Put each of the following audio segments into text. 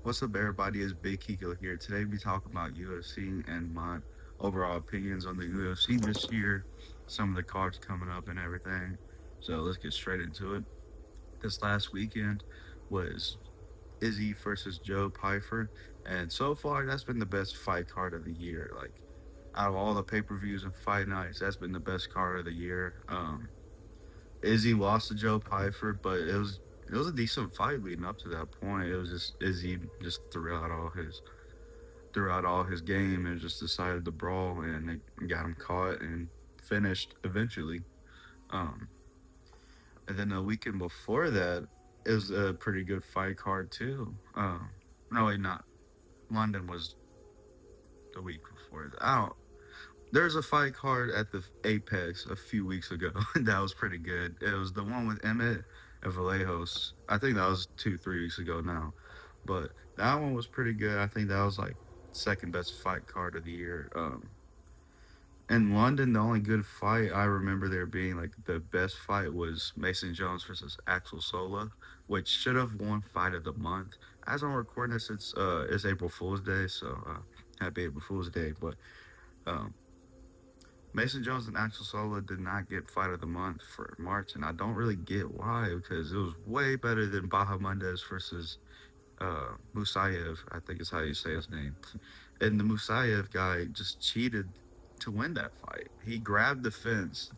What's up, everybody? It's Big Kiko here. Today, we talk about UFC and my overall opinions on the UFC this year, some of the cards coming up, and everything. So let's get straight into it. This last weekend was Izzy versus Joe Pyfer, and so far, that's been the best fight card of the year. Like out of all the pay-per-views and fight nights, that's been the best card of the year. Izzy lost to Joe Pyfer, but it was a decent fight leading up to that point. It was just Izzy just throughout all his game and just decided to brawl and it got him caught and finished eventually. Um, and then the weekend before that, it was a pretty good fight card too. No, wait, not London was the week before. I don't. There's a fight card at the Apex a few weeks ago that was pretty good. It was the one with Emmett and Vallejos. I think that was 2, 3 weeks ago now, but that one was pretty good. I think that was like second best fight card of the year. In London, the only good fight I remember there being like the best fight was Mason Jones versus Axel Sola, which should have won fight of the month. As I'm recording this, it's April Fool's Day, so happy April Fool's Day. But um, Mason Jones and Axel Sola did not get fight of the month for March, and I don't really get why because it was way better than Baja Mendez versus Musayev. I think is how you say his name. And the Musayev guy just cheated to win that fight. He grabbed the fence.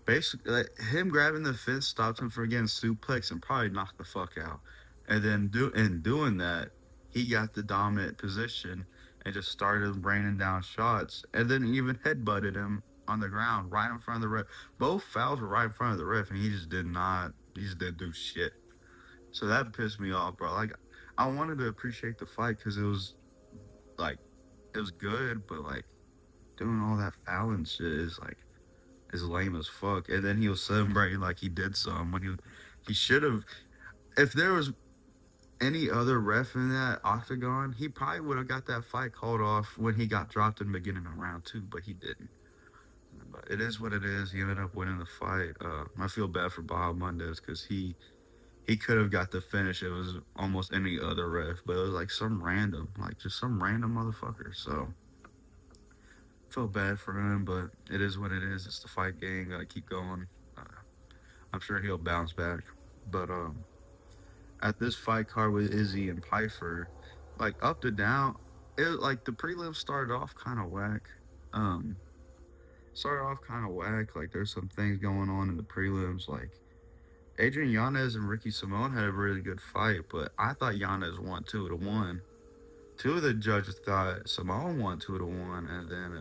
Basically, like, him grabbing the fence stopped him from getting suplex and probably knocked the fuck out. And then in doing that, he got the dominant position and just started raining down shots. And then even headbutted him on the ground right in front of the ref. Both fouls were right in front of the ref, and he just did not. He just didn't do shit. So that pissed me off, bro. Like, I wanted to appreciate the fight because like it was good, but like doing all that fouling shit is lame as fuck. And then he was celebrating like he did some when he should have. If there was any other ref in that octagon, he probably would have got that fight called off when he got dropped in the beginning of round two, but he didn't. But it is what it is. He ended up winning the fight. I feel bad for Bob Mendez because he could have got the finish. It was almost any other ref, but it was like some random, like just some random motherfucker. So feel bad for him, but it is what it is. It's the fight game. Gotta keep going. Uh, I'm sure he'll bounce back. But at this fight card with Izzy and Pfeiffer, like up to down, it like the prelims started off kind of whack. Um, started off kind of whack. Like there's some things going on in the prelims. Like Adrian Yanez and Ricky Simone had a really good fight, but I thought Yanez won 2-1. Two of the judges thought Simone won 2-1, and then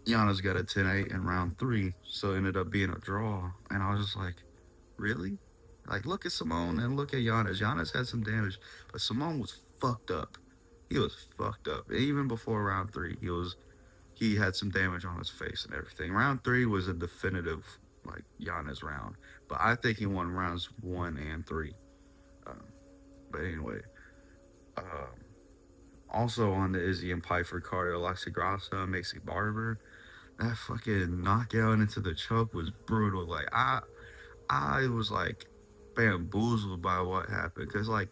Yanez got a 10-8 in round three, so it ended up being a draw. And I was just like, really? Like, look at Simone and look at Giannis. Giannis had some damage, but Simone was fucked up. He was fucked up. Even before round three, he had some damage on his face and everything. Round three was a definitive like Giannis round, but I think he won rounds one and three. Um, but anyway, um, also on the Izzy and Piper card, Alexa Grasso, Macy Barber. That fucking knockout into the choke was brutal. Like I was like bamboozled by what happened because like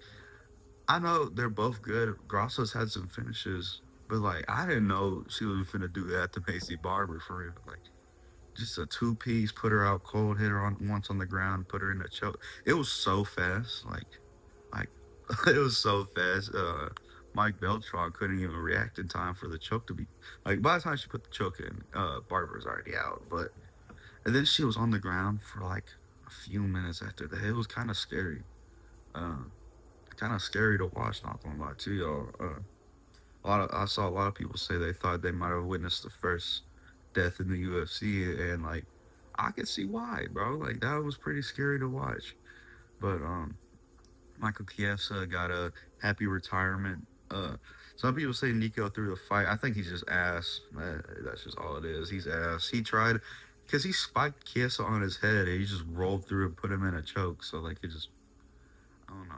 I know they're both good. Grasso's had some finishes, but like I didn't know she was finna do that to Macy Barber for real. Like just a two piece, put her out cold, hit her on once on the ground, put her in the choke. It was so fast, like it was so fast. Mike Beltran couldn't even react in time for the choke to be like. By the time she put the choke in, Barber was already out. But and then she was on the ground for like a few minutes after that. It was kind of scary. Uh, Kind of scary to watch. Not gonna lie to y'all. I saw a lot of people say they thought they might have witnessed the first death in the UFC, and like I could see why, bro. Like that was pretty scary to watch. But Michael Chiesa got a happy retirement. Some people say Nico threw the fight. I think he's just ass. That's just all it is. He's ass. He tried because he spiked Chiesa on his head and he just rolled through and put him in a choke. So like it just I don't know.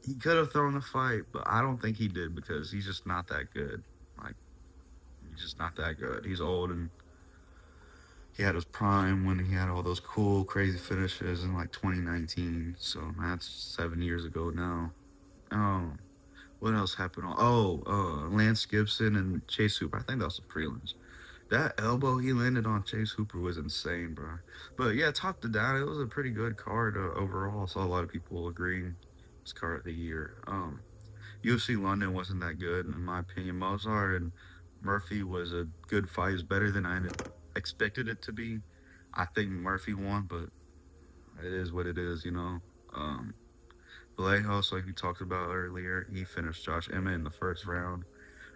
He could have thrown the fight, but I don't think he did because he's just not that good. Like he's just not that good. He's old and he had his prime when he had all those cool, crazy finishes in like 2019. So that's 7 years ago now. Um, what else happened? Lance Gibson and Chase Hooper. I think that was the prelims. That elbow he landed on Chase Hooper was insane, bro. But yeah, top to down, it was a pretty good card overall. I saw a lot of people agreeing it's card of the year. UFC London wasn't that good in my opinion. Mozart and Murphy was a good fight. It's better than I expected it to be. I think Murphy won, but it is what it is, you know. Um, Vallejo's, like we talked about earlier, he finished Josh Emmett in the first round.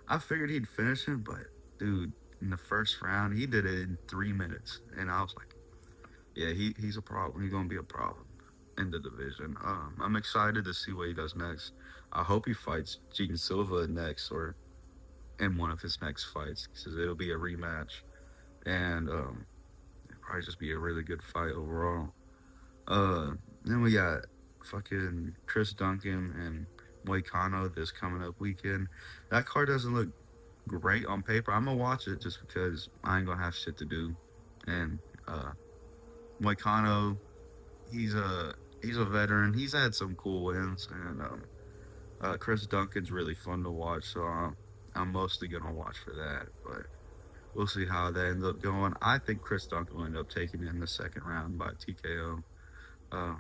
I figured he'd finish him, but dude, in the first round, he did it in 3 minutes, and I was like, yeah, he's a problem. He's gonna be a problem in the division. I'm excited to see what he does next. I hope he fights Gene Silva next, or in one of his next fights, because it'll be a rematch, and it'll probably just be a really good fight overall. Uh, then we got fucking Chris Duncan and Moicano this coming up weekend. That card doesn't look great on paper. I'm gonna watch it just because I ain't gonna have shit to do. And Moicano, he's a veteran. He's had some cool wins, and Chris Duncan's really fun to watch. So I'm mostly gonna watch for that. But we'll see how that ends up going. I think Chris Duncan will end up taking it in the second round by TKO. Uh,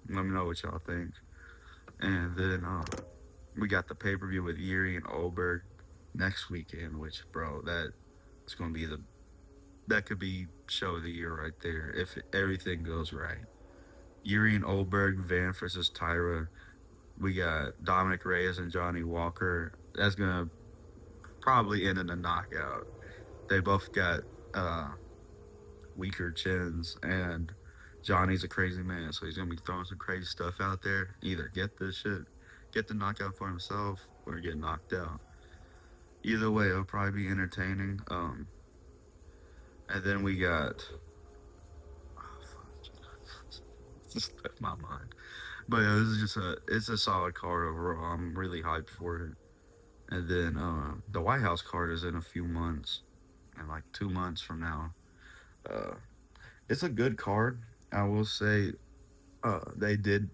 Let me know what y'all think. And then we got the pay per view with Yuri and Oberg next weekend, which bro, that is gonna be the that could be show of the year right there if everything goes right. Yuri and Oberg, Van versus Tyra. We got Dominic Reyes and Johnny Walker. That's gonna probably end in a knockout. They both got uh, weaker chins, and Johnny's a crazy man, so he's gonna be throwing some crazy stuff out there. Either get this shit, get the knockout for himself, or get knocked out. Either way, it'll probably be entertaining. And then we got oh, fuck, just left my mind. But yeah, this is just it's a solid card overall. I'm really hyped for it. And then the White House card is in a few months, in like 2 months from now. Uh, it's a good card. I will say they did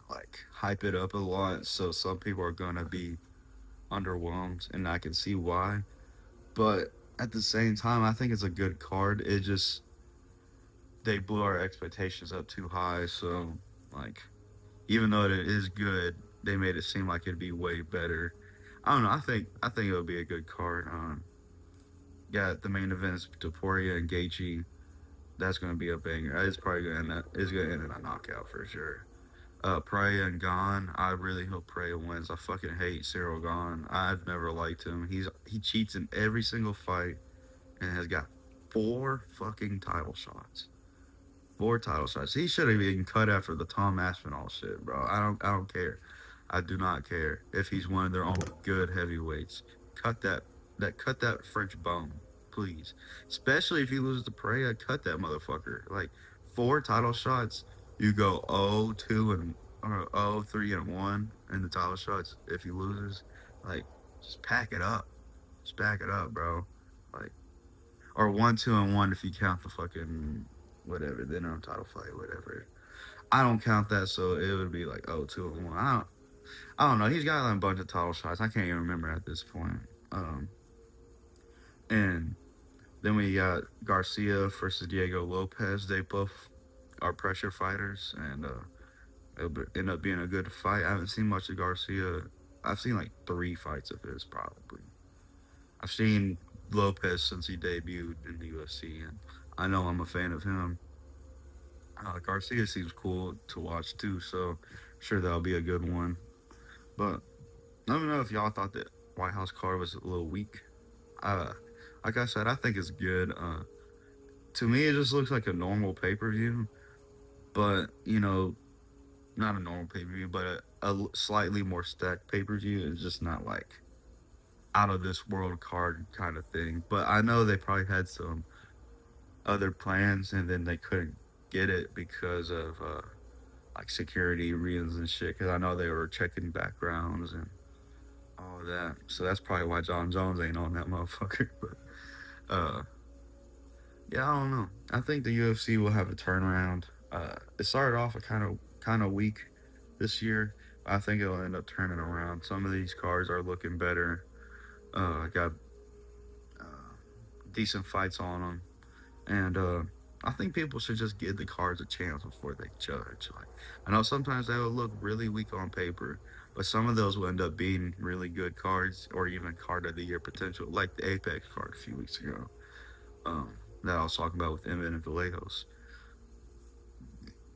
like hype it up a lot, so some people are gonna be underwhelmed, and I can see why. But at the same time, I think it's a good card. It just they blew our expectations up too high, so like even though it is good, they made it seem like it'd be way better. I don't know. I think it'll be a good card. Got the main events Taporia and Gaethje. That's gonna be a banger. It's probably it's gonna end in a knockout for sure. Praya and Gon. I really hope Praya wins. I fucking hate Cyril Gon. I've never liked him. He cheats in every single fight and has got 4 fucking title shots. 4 title shots. He should have been cut after the Tom Aspinall shit, bro. I don't care. I do not care if he's one of their own good heavyweights. Cut that French bone, please. Especially if he loses to Pereira, cut that motherfucker. Like 4 title shots, you go 0-2 and or 0-3-1 in the title shots if he loses. Like just pack it up. Just back it up, bro. Like or 1-2-1 if you count the fucking whatever, the interim title fight, whatever. I don't count that, so it would be like 0-2-1. I don't know. He's got like a bunch of title shots. I can't even remember at this point. Um, and then we got Garcia versus Diego Lopez. They both are pressure fighters, and it'll end up being a good fight. I haven't seen much of Garcia. I've seen like 3 fights of his, probably. I've seen Lopez since he debuted in the UFC, and I know I'm a fan of him. Garcia seems cool to watch too, so I'm sure that'll be a good one. But let me know if y'all thought that White House card was a little weak. Uh, like I said, I think it's good. To me, it just looks like a normal pay per view, but not a normal pay per view, but a slightly more stacked pay per view. It's just not like out of this world card kind of thing. But I know they probably had some other plans, and then they couldn't get it because of like security reasons and shit. Because I know they were checking backgrounds and all of that. So that's probably why John Jones ain't on that motherfucker. But uh, Yeah, I don't know. I think the UFC will have a turnaround. It started off a kind of weak this year. I think it'll end up turning around. Some of these cards are looking better. Got uh, decent fights on them, and I think people should just give the cards a chance before they judge. Like, I know sometimes they will look really weak on paper, but some of those will end up being really good cards or even card of the year potential, like the Apex card a few weeks ago. That I was talking about with Emmett and Vallejos.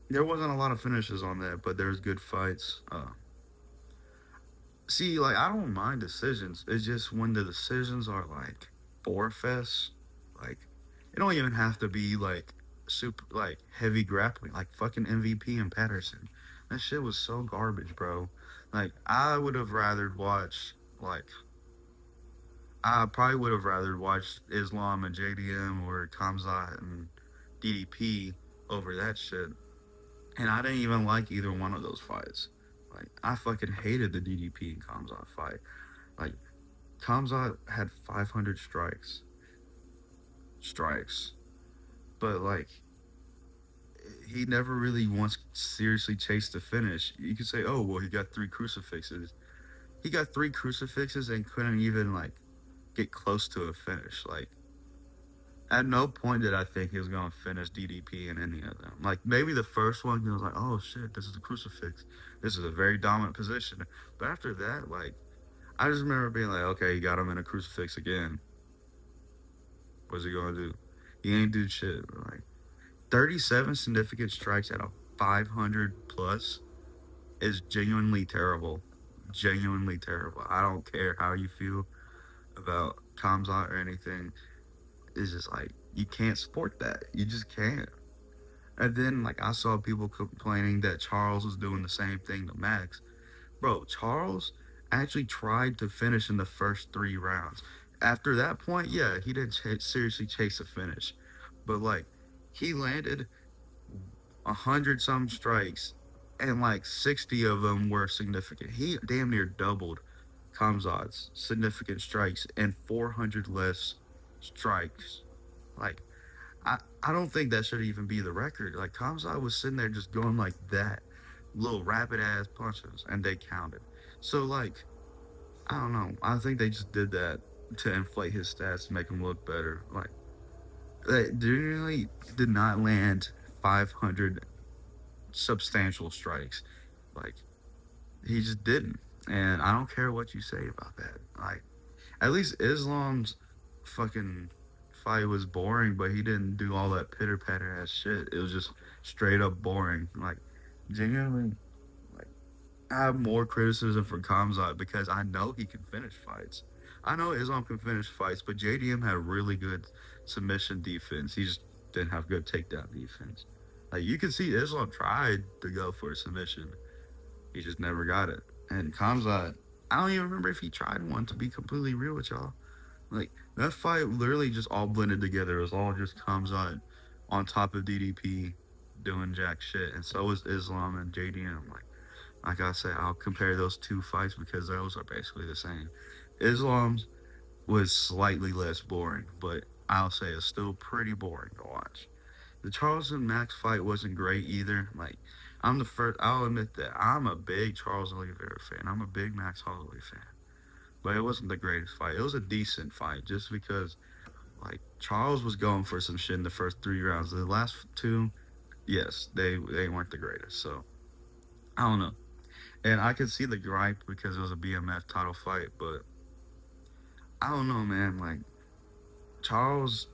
There wasn't a lot of finishes on that, but there's good fights. See, like I don't mind decisions. It's just when the decisions are like bore fest, like it don't even have to be like super like heavy grappling, like fucking MVP and Patterson. That shit was so garbage, bro. Like I would have rather watched like I probably would have rather watched Islam and JDM or Kamzat and DDP over that shit. And I didn't even like either one of those fights. Like I fucking hated the DDP and Kamzat fight. Like Kamzat had 500 strikes, but like he never really once seriously chased the finish. You could say, oh well, he got three crucifixes. He got three crucifixes and couldn't even like get close to a finish. Like at no point did I think he was gonna finish DDP in any of them. Like maybe the first one he was like, oh shit, this is a crucifix. This is a very dominant position. But after that, like I just remember being like, okay, he got him in a crucifix again. What's he gonna do? He ain't do shit. Like 37 significant strikes at a 500 plus is genuinely terrible. Genuinely terrible. I don't care how you feel about Kamzat or anything. It's just like you can't support that. You just can't. And then like I saw people complaining that Charles was doing the same thing to Max. Bro, Charles actually tried to finish in the first 3 rounds. After that point, yeah, he didn't seriously chase a finish, but like he landed 100 some strikes, and like 60 of them were significant. He damn near doubled Kamzat's significant strikes and 400 less strikes. Like I don't think that should even be the record. Like Kamzat was sitting there just going like that, little rapid ass punches, and they counted. So like I don't know. I think they just did that to inflate his stats to make him look better. Like they genuinely did not land 500 substantial strikes. Like he just didn't, and I don't care what you say about that. Like at least Islam's fucking fight was boring, but he didn't do all that pitter patter ass shit. It was just straight up boring. Like genuinely, like I have more criticism for Kamzat because I know he can finish fights. I know Islam can finish fights, but JDM had really good submission defense. He just didn't have good takedown defense. Like you can see Islam tried to go for a submission. He just never got it. And Kamzat, I don't even remember if he tried one to be completely real with y'all. Like that fight literally just all blended together. It was all just Kamzat on top of DDP doing jack shit. And so was Islam and JDM. Like I said, I'll compare those two fights because those are basically the same. Islam's was slightly less boring, but I'll say it's still pretty boring to watch. The Charles and Max fight wasn't great either. Like I'm the first. I'll admit that I'm a big Charles Oliveira fan. I'm a big Max Holloway fan, but it wasn't the greatest fight. It was a decent fight just because like Charles was going for some shit in the first 3 rounds. The last two, yes, they weren't the greatest. So I don't know. And I could see the gripe because it was a BMF title fight, but I don't know, man. Like Charles,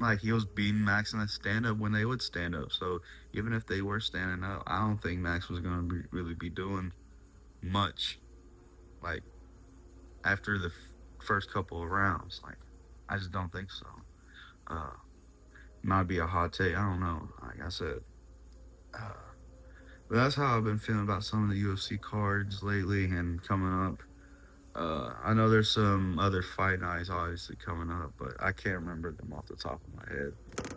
like he was beating Max in a stand up when they would stand up. So even if they were standing up, I don't think Max was gonna really be doing much. Like after the first couple of rounds, like I just don't think so. Uh, Might be a hot take. I don't know. Like I said, uh, but that's how I've been feeling about some of the UFC cards lately and coming up. I know there's some other fight nights obviously coming up, but I can't remember them off the top of my head.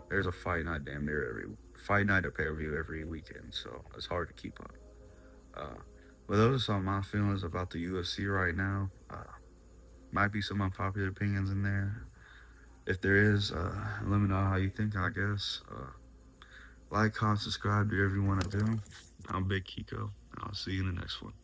There's a fight night damn near every fight night or pay per view every weekend, so it's hard to keep up. Uh, but those are some of my feelings about the UFC right now. Might be some unpopular opinions in there. If there is, let me know how you think, I guess. Like, comment, subscribe, do whatever you want to do. I'm Big Kiko, and I'll see you in the next one.